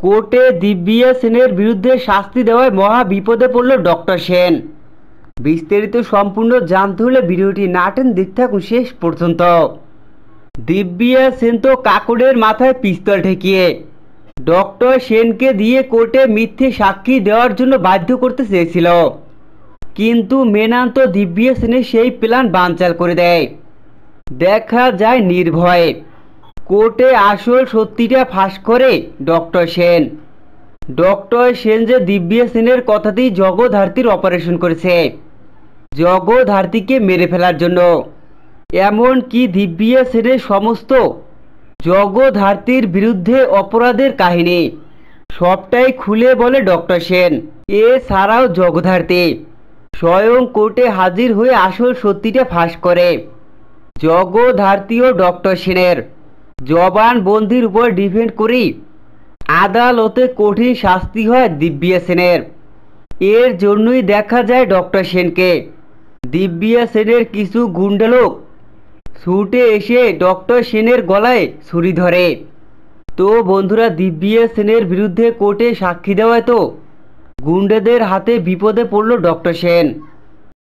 কোর্টে দিব্যা সেনের বিরুদ্ধে শাস্তি দেওয়ায় মহা বিপদে পড়ল ডক্টর সেন। বিস্তারিত সম্পূর্ণ জানতে হলে ভিডিওটি না টেনে দেখতে থাকুন শেষ পর্যন্ত। দিব্যা সেন তো কাকড়ের মাথায় পিস্তল ঠেকিয়ে ডক্টর সেনকে দিয়ে কোর্টে মিথ্যে সাক্ষী দেওয়ার জন্য বাধ্য করতে চেয়েছিল, কিন্তু মেনান্ত দিব্যা সেনের সেই প্ল্যান বানচাল করে দেয়। দেখা যায় নির্ভয়ে কোর্টে আসল সত্যিটা ফাঁস করে ডক্টর সেন। ডক্টর সেন যে দিব্যা সেনের কথাতেই জগদ্ধাত্রীর অপারেশন করেছে, জগদ্ধাত্রীকে মেরে ফেলার জন্য। এমন কি দিব্যা সেনের সমস্ত জগদ্ধাত্রীর বিরুদ্ধে অপরাধের কাহিনী সবটাই খুলে বলে ডক্টর সেন। এছাড়াও জগদ্ধাত্রী স্বয়ং কোর্টে হাজির হয়ে আসল সত্যিটা ফাঁস করে। জগদ্ধাত্রী ও ডক্টর সেনের জবানবন্দির উপর ডিপেন্ড করি আদালতে কঠিন শাস্তি হয় দিব্যা সেনের। এর জন্যই দেখা যায় ডক্টর সেনকে দিব্যা সেনের কিছু গুন্ডা লোক ছুটে এসে ডক্টর সেনের গলায় ছুরি ধরে। তো বন্ধুরা, দিব্যা সেনের বিরুদ্ধে কোর্টে সাক্ষী দেওয়ায় তো গুন্ডাদের হাতে বিপদে পড়ল ডক্টর সেন।